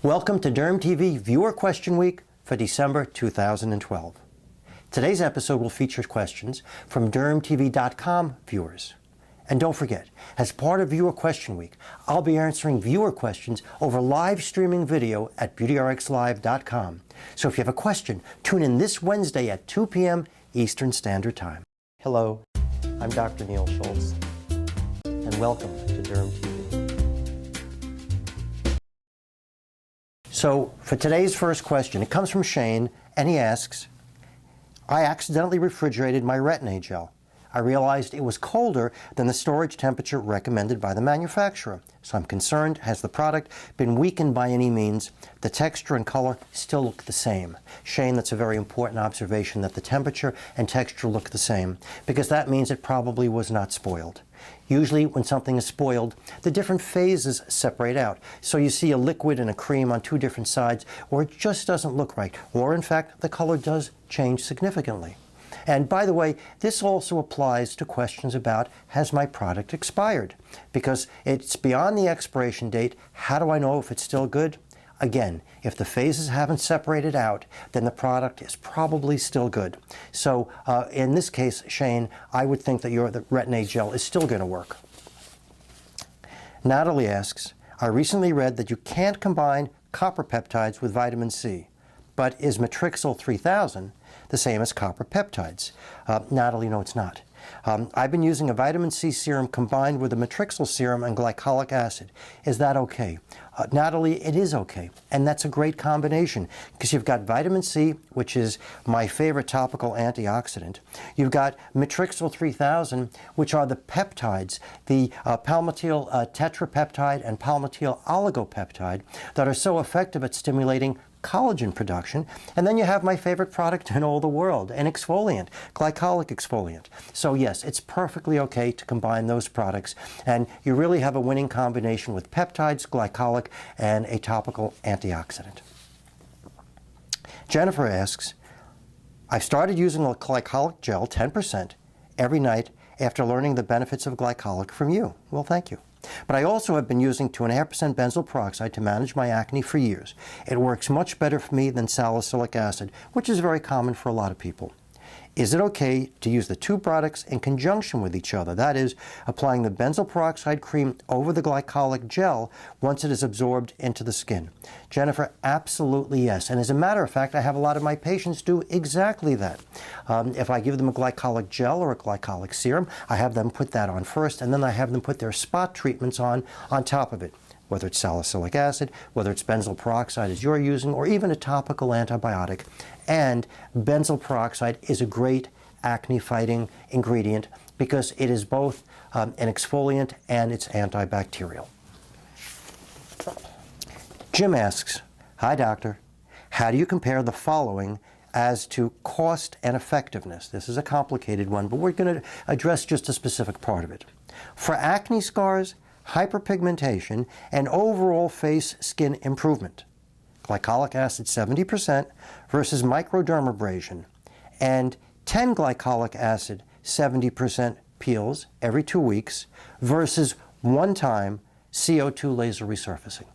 Welcome to DermTV Viewer Question Week for December 2012. Today's episode will feature questions from DermTV.com viewers. And don't forget, as part of Viewer Question Week, I'll be answering viewer questions over live streaming video at beautyrxlive.com. So if you have a question, tune in this Wednesday at 2 p.m. Eastern Standard Time. Hello, I'm Dr. Neil Schultz, and welcome to DermTV. So for today's first question, it comes from Shane, and he asks, I accidentally refrigerated my retin-A gel. I realized it was colder than the storage temperature recommended by the manufacturer. So I'm concerned, has the product been weakened by any means? The texture and color still look the same. Shane, that's a very important observation, that the temperature and texture look the same, because that means it probably was not spoiled. Usually when something is spoiled, the different phases separate out. So you see a liquid and a cream on two different sides, or it just doesn't look right, or in fact the color does change significantly. And by the way, this also applies to questions about, has my product expired? Because it's beyond the expiration date. How do I know if it's still good? Again, if the phases haven't separated out, then the product is probably still good. So in this case, Shane, I would think that the retin-A gel is still going to work. Natalie asks, I recently read that you can't combine copper peptides with vitamin C, but is matrixyl 3000 the same as copper peptides? Natalie, no, it's not. I've been using a vitamin C serum combined with a matrixyl serum and glycolic acid. Is that okay? Natalie, it is okay. And that's a great combination because you've got vitamin C, which is my favorite topical antioxidant. You've got matrixyl 3000, which are the peptides, the palmitoyl tetrapeptide and palmitoyl oligopeptide that are so effective at stimulating collagen production. And then you have my favorite product in all the world, an exfoliant, glycolic exfoliant. So yes, it's perfectly okay to combine those products, and you really have a winning combination with peptides, glycolic, and a topical antioxidant. Jennifer asks, I started using a glycolic gel 10% every night after learning the benefits of glycolic from you. Well, thank you. But I also have been using 2.5% benzoyl peroxide to manage my acne for years. It works much better for me than salicylic acid, which is very common for a lot of people. Is it okay to use the two products in conjunction with each other? That is, applying the benzoyl peroxide cream over the glycolic gel once it is absorbed into the skin. Jennifer, absolutely yes. And as a matter of fact, I have a lot of my patients do exactly that. If I give them a glycolic gel or a glycolic serum, I have them put that on first, and then I have them put their spot treatments on top of it. Whether it's salicylic acid, whether it's benzoyl peroxide as you're using, or even a topical antibiotic. And benzoyl peroxide is a great acne-fighting ingredient because it is both an exfoliant and it's antibacterial. Jim asks, hi doctor, how do you compare the following as to cost and effectiveness? This is a complicated one, but we're going to address just a specific part of it. For acne scars, hyperpigmentation, and overall face skin improvement, glycolic acid 70% versus microdermabrasian, and 10 glycolic acid 70% peels every 2 weeks versus one-time CO2 laser resurfacing.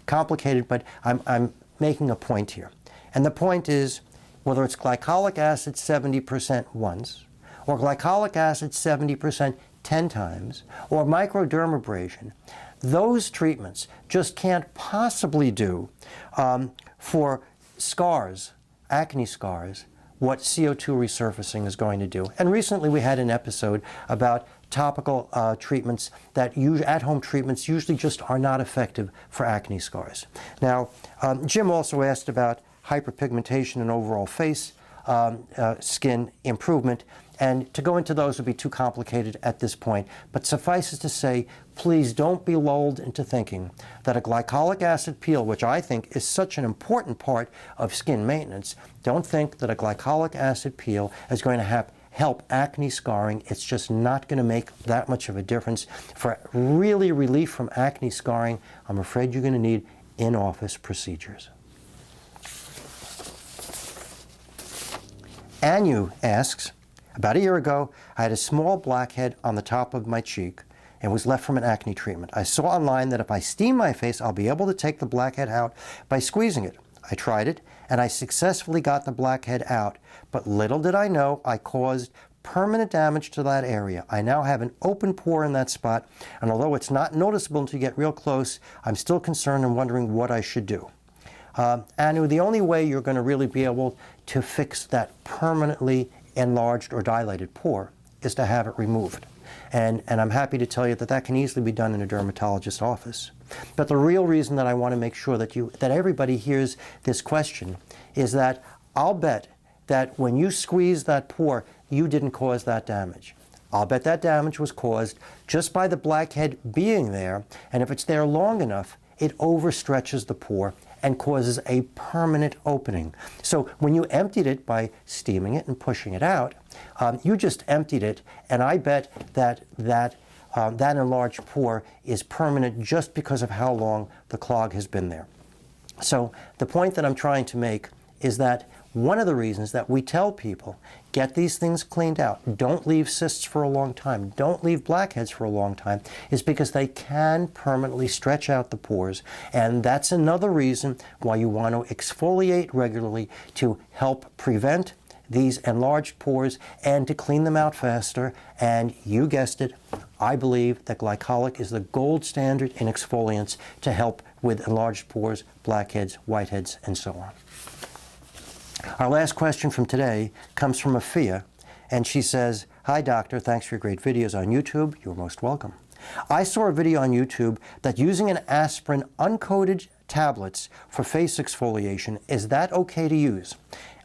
Complicated, but I'm making a point here. And the point is, whether it's glycolic acid 70% once, or glycolic acid 70% 10 times, or microdermabrasion, those treatments just can't possibly do for scars, acne scars, what CO2 resurfacing is going to do. And recently we had an episode about topical treatments that at-home treatments usually just are not effective for acne scars. Now, Jim also asked about hyperpigmentation and overall face skin improvement. And to go into those would be too complicated at this point. But suffice it to say, please don't be lulled into thinking that a glycolic acid peel, which I think is such an important part of skin maintenance, don't think that a glycolic acid peel is going to help acne scarring. It's just not going to make that much of a difference. For really relief from acne scarring, I'm afraid you're going to need in-office procedures. Anu asks, about a year ago, I had a small blackhead on the top of my cheek and was left from an acne treatment. I saw online that if I steam my face, I'll be able to take the blackhead out by squeezing it. I tried it, and I successfully got the blackhead out, but little did I know I caused permanent damage to that area. I now have an open pore in that spot, and although it's not noticeable until you get real close, I'm still concerned and wondering what I should do. Anu, the only way you're going to really be able to fix that permanently enlarged or dilated pore is to have it removed. And I'm happy to tell you that that can easily be done in a dermatologist's office. But the real reason that I want to make sure that everybody hears this question is that I'll bet that when you squeeze that pore, you didn't cause that damage. I'll bet that damage was caused just by the blackhead being there, and if it's there long enough, it overstretches the pore and causes a permanent opening. So when you emptied it by steaming it and pushing it out, you just emptied it, and I bet that enlarged pore is permanent just because of how long the clog has been there. So the point that I'm trying to make is that one of the reasons that we tell people, get these things cleaned out, don't leave cysts for a long time, don't leave blackheads for a long time, is because they can permanently stretch out the pores. And that's another reason why you want to exfoliate regularly, to help prevent these enlarged pores and to clean them out faster. And you guessed it, I believe that glycolic is the gold standard in exfoliants to help with enlarged pores, blackheads, whiteheads, and so on. Our last question from today comes from Afiya, and she says, "Hi doctor, thanks for your great videos on YouTube. You're most welcome. I saw a video on YouTube that using an aspirin uncoated tablets for face exfoliation, is that okay to use?"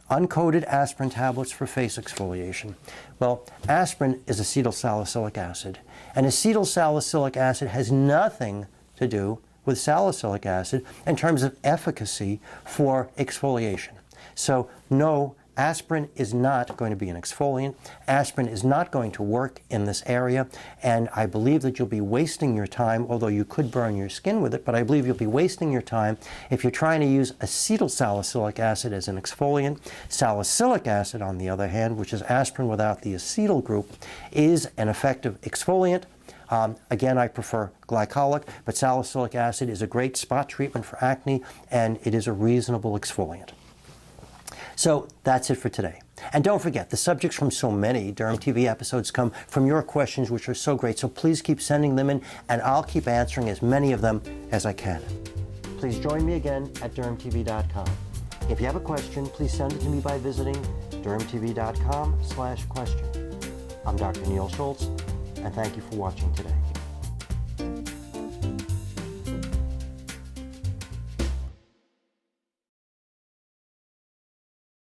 Uncoated aspirin tablets for face exfoliation. Well, aspirin is acetylsalicylic acid, and acetylsalicylic acid has nothing to do with salicylic acid in terms of efficacy for exfoliation. So no, aspirin is not going to be an exfoliant. Aspirin is not going to work in this area, and I believe that you'll be wasting your time, although you could burn your skin with it, but I believe you'll be wasting your time if you're trying to use acetylsalicylic acid as an exfoliant. Salicylic acid, on the other hand, which is aspirin without the acetyl group, is an effective exfoliant. Again, I prefer glycolic, but salicylic acid is a great spot treatment for acne, and it is a reasonable exfoliant. So that's it for today. And don't forget, the subjects from so many DermTV episodes come from your questions, which are so great. So please keep sending them in, and I'll keep answering as many of them as I can. Please join me again at dermtv.com. If you have a question, please send it to me by visiting dermtv.com/question. I'm Dr. Neil Schultz, and thank you for watching today.